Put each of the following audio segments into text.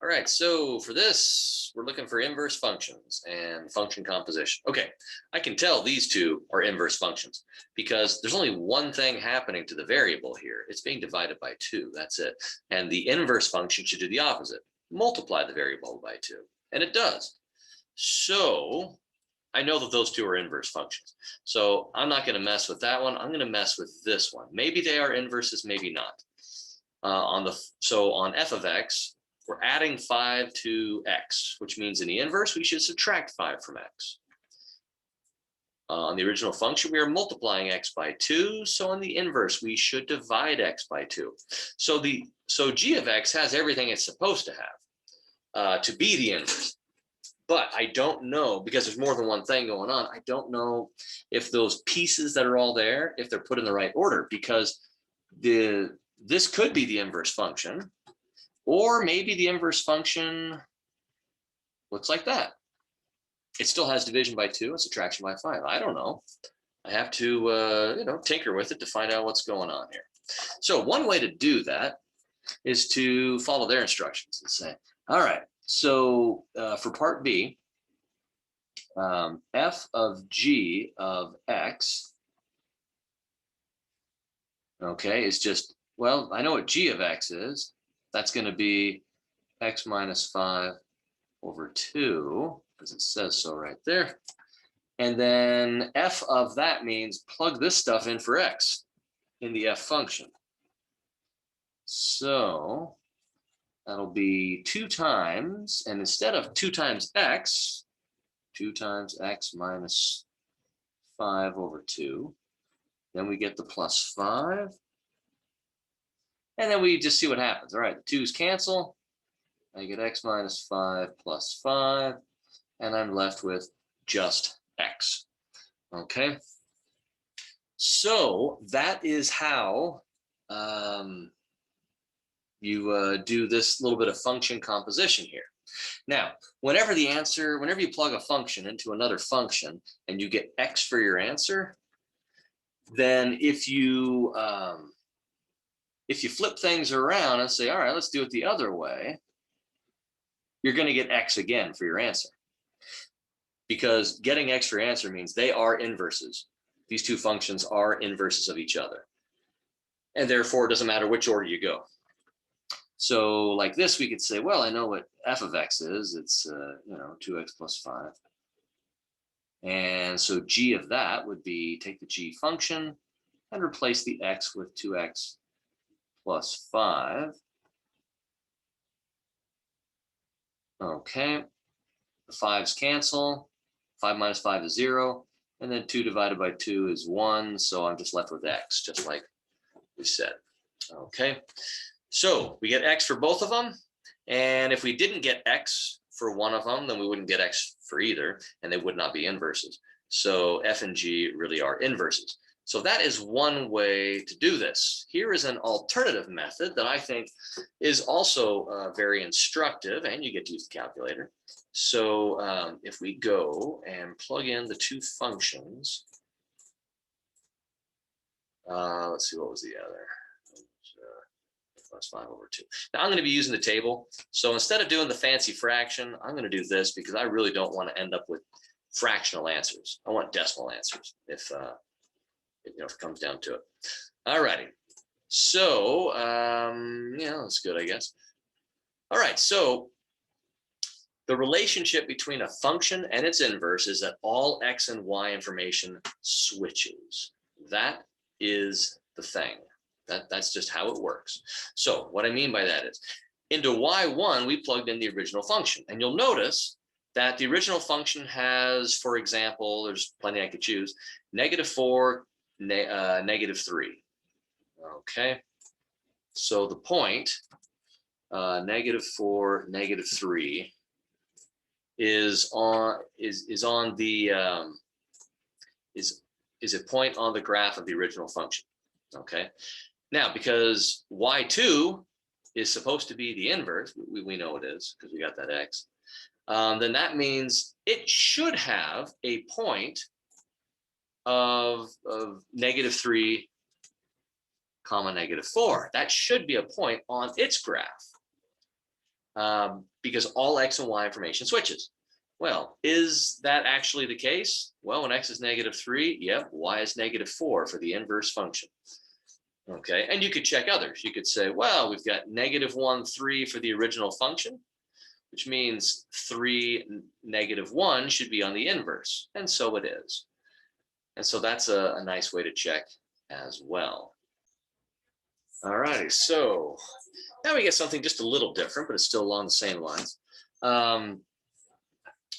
All right, so for this, we're looking for inverse functions and function composition. Okay, I can tell these two are inverse functions because there's only one thing happening to the variable here. It's being divided by 2, that's it. And the inverse function should do the opposite, multiply the variable by 2, and it does. So I know that those two are inverse functions. So I'm not going to mess with that one. I'm going to mess with this one. Maybe they are inverses, maybe not. So on f of x, we're adding 5 to x, which means in the inverse, we should subtract 5 from x. On the original function, we are multiplying x by 2. So on the inverse, we should divide x by 2. So g of x has everything it's supposed to have to be the inverse. But I don't know, because there's more than one thing going on, I don't know if those pieces that are all there, if they're put in the right order, because this could be the inverse function. Or maybe the inverse function looks like that. It still has division by 2 and subtraction by 5. I don't know. I have to tinker with it to find out what's going on here. So one way to do that is to follow their instructions and say, all right, so for part B, f of g of x, okay, is just, well, I know what g of x is. That's going to be x minus 5 over 2, because it says so right there. And then f of that means plug this stuff in for x in the f function. So that'll be 2 times, and instead of 2 times x, 2 times x minus 5 over 2. Then we get the plus 5. And then we just see what happens. All right, the 2's cancel. I get x minus 5 plus 5. And I'm left with just x. Okay. So that is how you do this little bit of function composition here. Now, whenever you plug a function into another function and you get x for your answer, then if you flip things around and say, all right, let's do it the other way, you're going to get x again for your answer. Because getting x for your answer means they are inverses. These two functions are inverses of each other. And therefore, it doesn't matter which order you go. So like this, we could say, well, I know what f of x is. It's 2x plus 5. And so g of that would be take the g function and replace the x with 2x plus 5. Okay, the 5's cancel. 5 minus 5 is 0. And then 2 divided by 2 is 1. So I'm just left with x, just like we said. Okay, so we get x for both of them. And if we didn't get x for one of them, then we wouldn't get x for either, and they would not be inverses. So f and g really are inverses. So that is one way to do this. Here is an alternative method that I think is also very instructive, and you get to use the calculator. So if we go and plug in the two functions, let's see, what was the other? Plus 5 over 2. Now I'm going to be using the table. So instead of doing the fancy fraction, I'm going to do this because I really don't want to end up with fractional answers. I want decimal answers if it comes down to it. All righty. So that's good, I guess. All right. So the relationship between a function and its inverse is that all x and y information switches. That is the thing. That's just how it works. So what I mean by that is, into y1, we plugged in the original function. And you'll notice that the original function has, for example, there's plenty I could choose, -4, -3. Okay. So the point, -4, -3, is a point on the graph of the original function. Okay. Now, because y2 is supposed to be the inverse, we know it is because we got that x, then that means it should have a point of -3, -4. That should be a point on its graph. because all x and y information switches. Well, is that actually the case? Well, when x is -3, yep, y is -4 for the inverse function. Okay, and you could check others. You could say, well, we've got -1, 3 for the original function, which means 3, -1 should be on the inverse, and so it is. And so that's a nice way to check as well. All righty, so now we get something just a little different, but it's still along the same lines.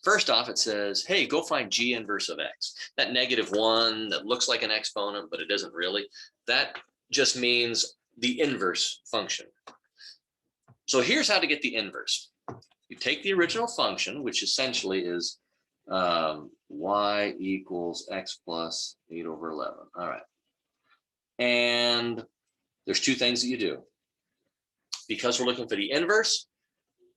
First off, it says, hey, go find g inverse of x. That -1 that looks like an exponent, but it isn't really. That just means the inverse function. So here's how to get the inverse. You take the original function, which essentially is y equals x plus 8/11. All right. And there's two things that you do. Because we're looking for the inverse,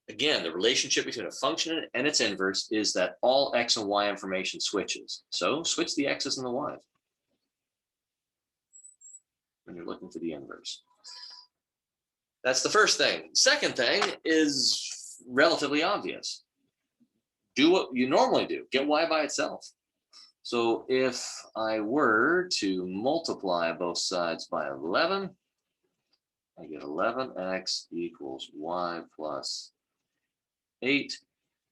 again, the relationship between a function and its inverse is that all x and y information switches. So switch the x's and the y's when you're looking for the inverse. That's the first thing. Second thing is relatively obvious. Do what you normally do. Get y by itself. So if I were to multiply both sides by 11, I get 11x equals y plus 8,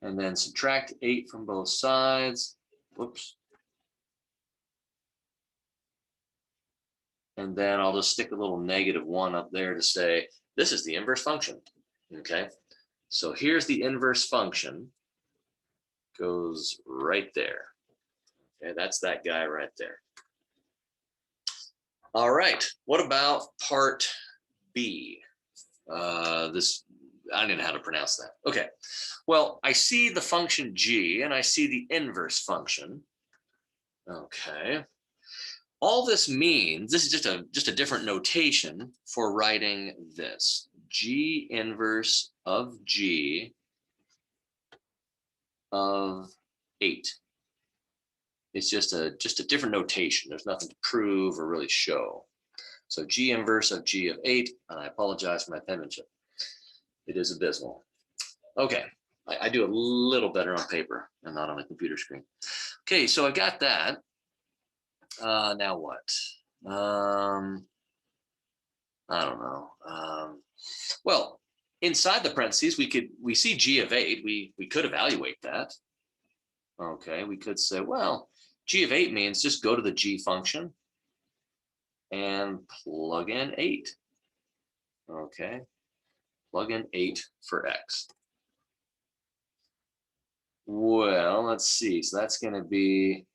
and then subtract 8 from both sides. Whoops. And then I'll just stick a little -1 up there to say, this is the inverse function. Okay. So here's the inverse function. Goes right there. Okay, that's that guy right there. All right. What about part B? I don't know how to pronounce that. Okay. Well, I see the function g and I see the inverse function. Okay. All this means, this is just a different notation for writing this. G inverse of g of 8. It's just a different notation. There's nothing to prove or really show. So g inverse of g of 8, and I apologize for my penmanship. It is abysmal. Okay, I do a little better on paper and not on a computer screen. Okay, so I got that. Now what? I don't know. Well, inside the parentheses, we see g of 8. We could evaluate that. Okay, we could say, well, g of 8 means just go to the g function and plug in 8. Okay, plug in 8 for x. Well, let's see. So that's going to be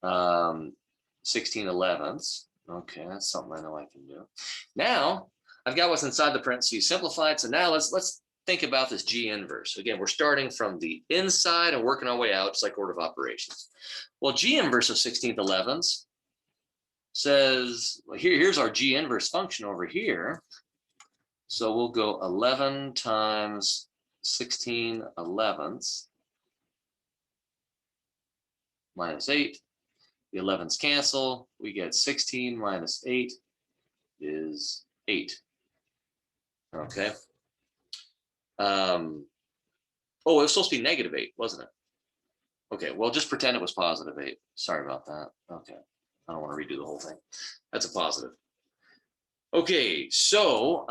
16/11. Okay, that's something I know I can do. Now I've got what's inside the parentheses simplified. So now let's think about this g inverse. Again, we're starting from the inside and working our way out, just like order of operations. Well, g inverse of 16/11 says, well, here's our g inverse function over here. So we'll go 11 times 16/11 minus 8. The 11s cancel. We get 16 minus 8 is 8. Okay. Oh, it was supposed to be -8, wasn't it? Okay, well, just pretend it was +8. Sorry about that. Okay, I don't want to redo the whole thing. That's a positive. Okay, so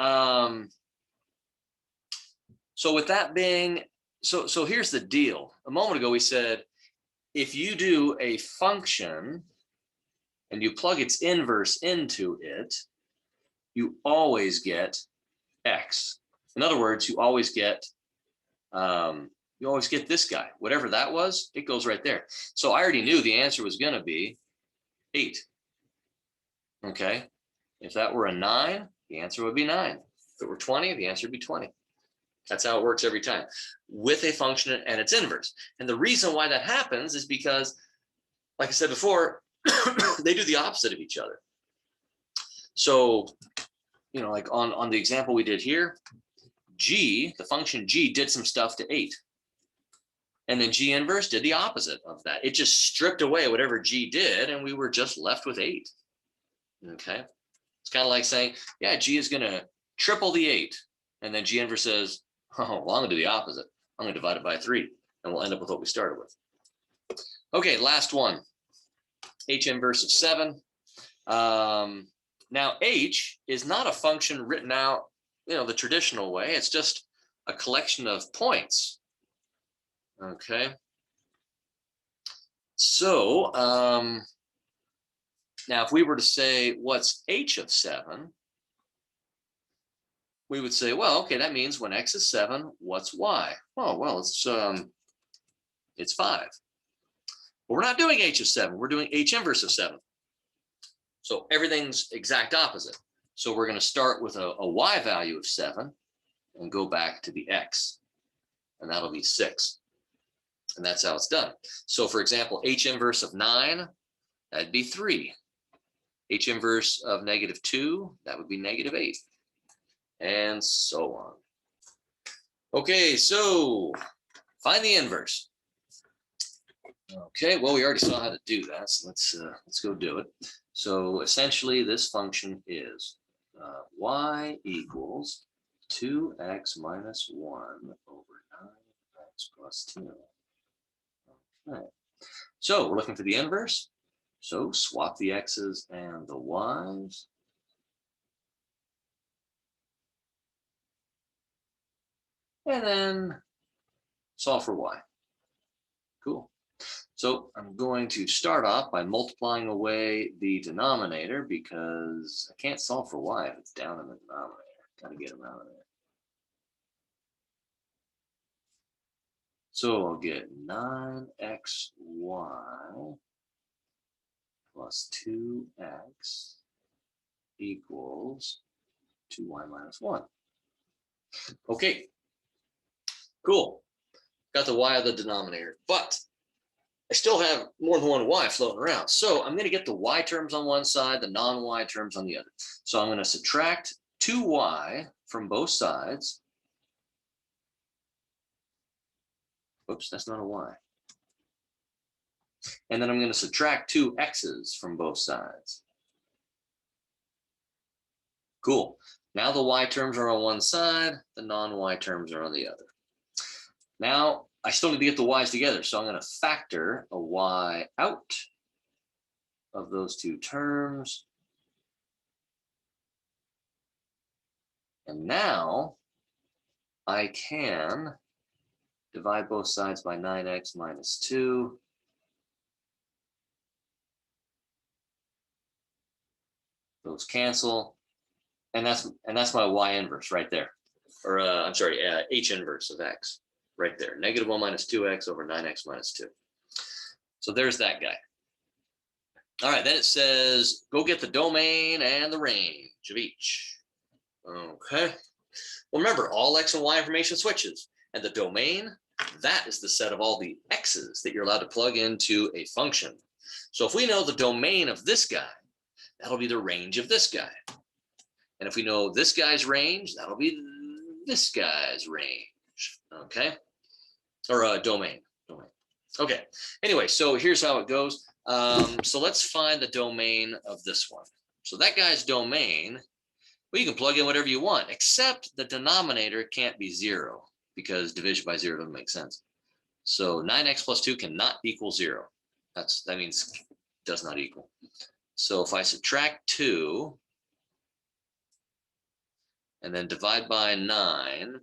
with that being, so here's the deal. A moment ago we said, if you do a function and you plug its inverse into it, you always get x. In other words, you always get this guy. Whatever that was, it goes right there. So I already knew the answer was going to be 8. Okay. If that were a 9, the answer would be 9. If it were 20, the answer would be 20. That's how it works every time with a function and its inverse. And the reason why that happens is because, like I said before, they do the opposite of each other. So, you know, like on the example we did here, g, the function g did some stuff to 8. And then g inverse did the opposite of that. It just stripped away whatever g did, and we were just left with 8. Okay. It's kind of like saying, yeah, g is going to triple the 8. And then G inverse says, oh, well, I'm going to do the opposite. I'm going to divide it by 3. And we'll end up with what we started with. Okay, last one. H inverse of 7. Now, H is not a function written out, the traditional way. It's just a collection of points. Okay. So now if we were to say, what's H of 7? We would say, well, okay, that means when X is 7, what's Y? Oh, well, it's 5. But we're not doing H of 7. We're doing H inverse of 7. So everything's exact opposite. So we're going to start with a Y value of 7 and go back to the X. And that'll be 6. And that's how it's done. So for example, H inverse of 9, that'd be 3. H inverse of -2, that would be -8. And so on. Okay, so find the inverse. Okay, well, we already saw how to do that, so let's go do it. So essentially, this function is y equals 2x minus 1 over 9x plus 2. Okay, so we're looking for the inverse. So swap the x's and the y's. And then solve for y. Cool. So I'm going to start off by multiplying away the denominator because I can't solve for y if it's down in the denominator. Got to get them out of there. So I'll get 9xy plus 2x equals 2y minus 1. Okay, cool. Got the y of the denominator, but I still have more than one y floating around. So I'm going to get the y terms on one side, the non-y terms on the other. So I'm going to subtract 2y from both sides. Oops, that's not a y. And then I'm going to subtract 2 x's from both sides. Cool. Now the y terms are on one side, the non-y terms are on the other. Now I still need to get the y's together, so I'm going to factor a y out of those two terms. And now I can divide both sides by 9x minus 2. Those cancel. And that's my y inverse right there. Or I'm sorry, h inverse of x right there. -1 minus 2x over 9x minus 2. So there's that guy. All right, then it says, go get the domain and the range of each. Okay. Well, remember, all x and y information switches. And the domain, that is the set of all the x's that you're allowed to plug into a function. So if we know the domain of this guy, that'll be the range of this guy. And if we know this guy's range, that'll be this guy's range. Okay. Or domain. Okay. Anyway, so here's how it goes. So let's find the domain of this one. So that guy's domain, well, you can plug in whatever you want, except the denominator can't be 0 because division by 0 doesn't make sense. So 9x plus 2 cannot equal 0. That means it does not equal. So if I subtract 2 and then divide by 9,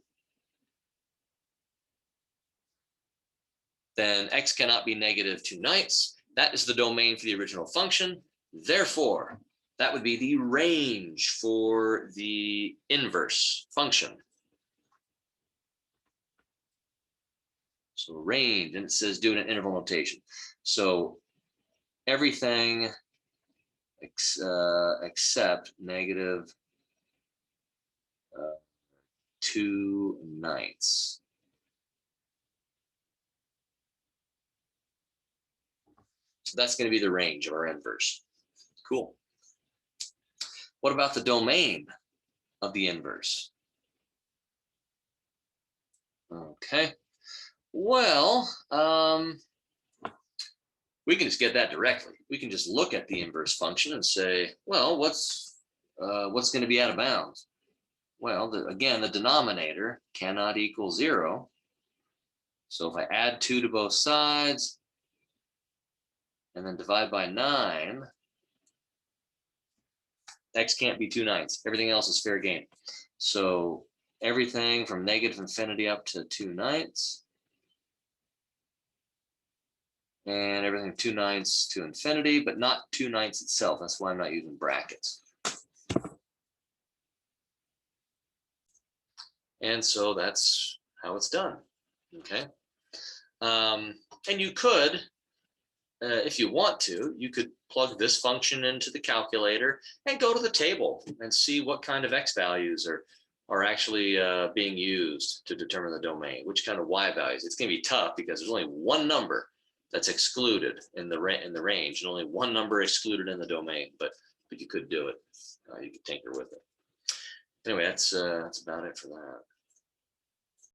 then x cannot be -2/9. That is the domain for the original function. Therefore, that would be the range for the inverse function. So range, and it says do it in interval notation. So everything except -2/9. So that's going to be the range of our inverse. Cool. What about the domain of the inverse? Okay. Well, we can just get that directly. We can just look at the inverse function and say, well, what's going to be out of bounds? Well, again, the denominator cannot equal 0. So if I add 2 to both sides and then divide by 9, x can't be 2/9. Everything else is fair game. So everything from negative infinity up to 2/9, and everything 2/9 to infinity, but not 2/9 itself. That's why I'm not using brackets. And so that's how it's done. Okay. And you could, if you want to, you could plug this function into the calculator and go to the table and see what kind of x values are actually being used to determine the domain, which kind of y values. It's going to be tough because there's only one number that's excluded in the range, and only one number excluded in the domain. But you could do it. You could tinker with it. Anyway, that's about it for that.